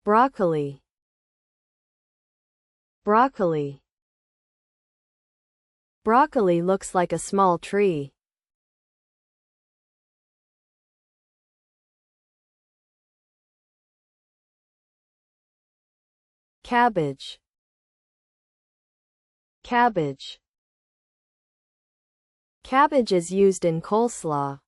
Broccoli. Broccoli. Broccoli looks like a small tree. Cabbage. Cabbage. Cabbage is used in coleslaw.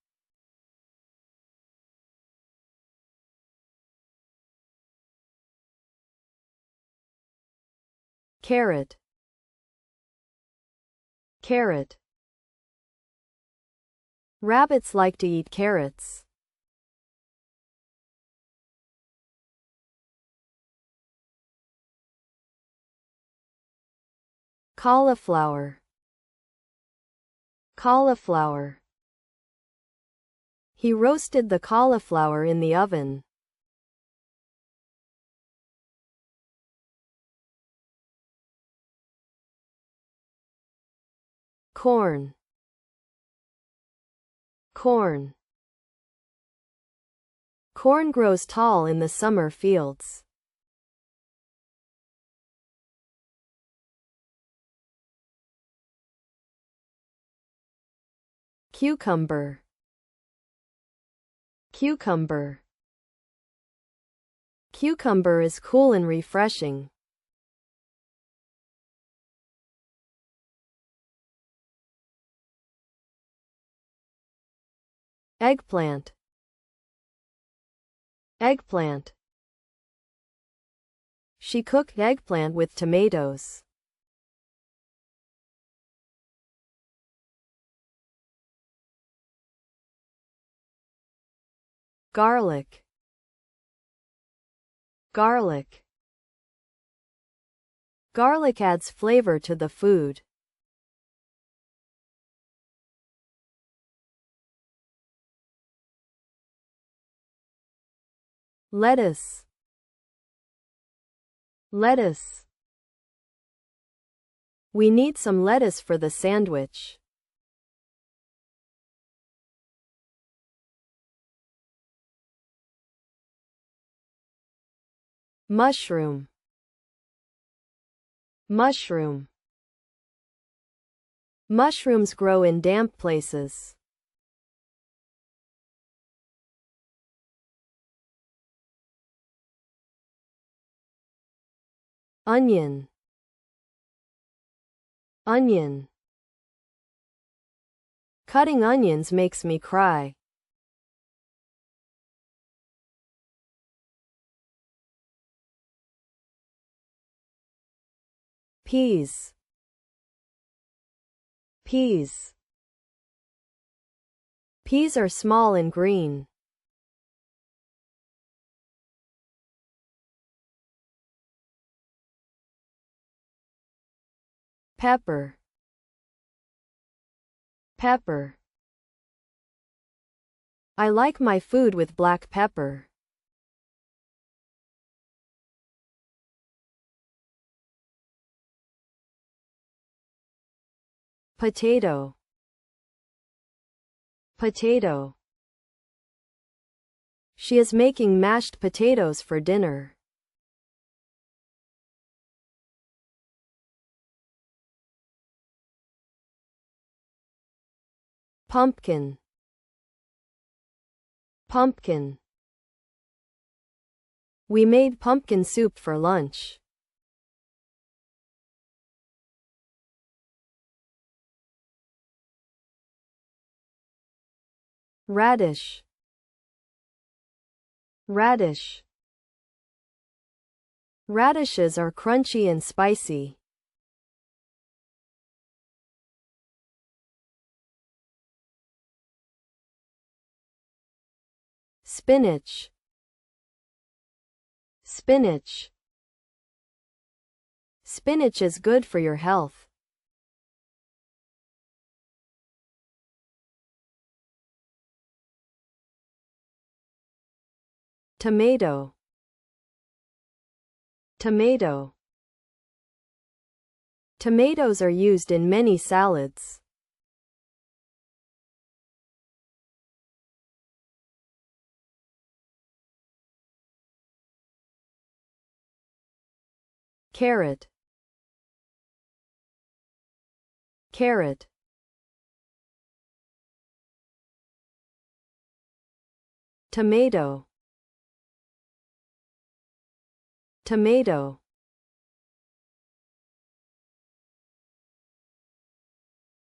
Carrot. Carrot. Rabbits like to eat carrots. Cauliflower. Cauliflower. He roasted the cauliflower in the oven. Corn. Corn. Corn grows tall in the summer fields. Cucumber. Cucumber. Cucumber is cool and refreshing. Eggplant. Eggplant. She cooked eggplant with tomatoes. Garlic. Garlic. Garlic adds flavor to the food. Lettuce. Lettuce. We need some lettuce for the sandwich. Mushroom. Mushroom. Mushrooms grow in damp places. Onion. Onion. Cutting onions makes me cry. Peas. Peas. Peas are small and green. Pepper. Pepper. I like my food with black pepper. Potato. Potato. She is making mashed potatoes for dinner. Pumpkin. Pumpkin. We made pumpkin soup for lunch. Radish. Radish. Radishes are crunchy and spicy. Spinach. Spinach. Spinach is good for your health. Tomato. Tomato. Tomatoes are used in many salads. carrot, carrot, tomato, tomato,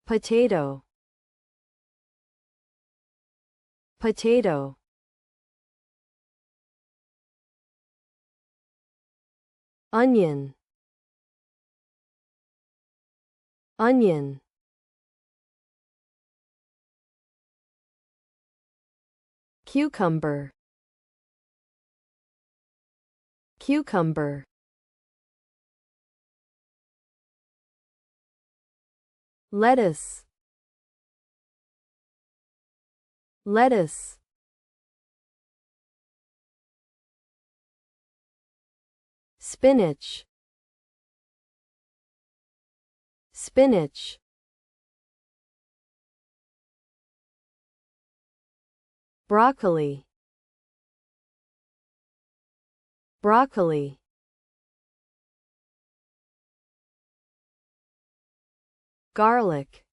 potato, potato, onion, onion, cucumber, cucumber, lettuce, lettuce, spinach, spinach, broccoli, broccoli, garlic,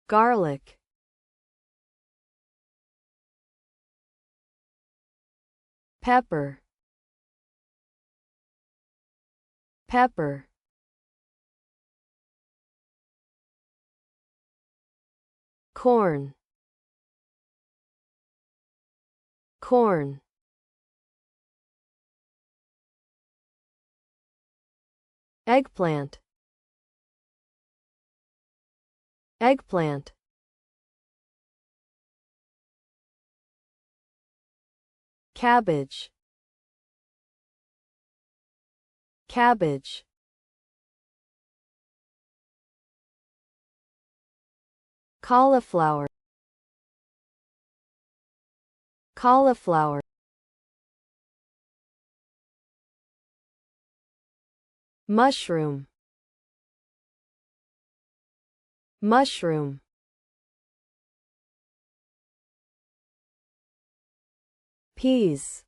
garlic, pepper, pepper, corn, corn, eggplant, eggplant, cabbage, cabbage, cauliflower, cauliflower, mushroom, mushroom, peas,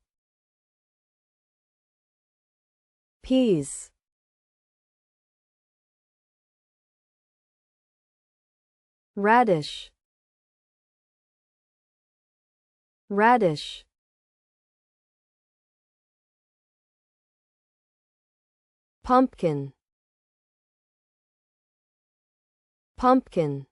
peas, radish, radish, pumpkin, pumpkin,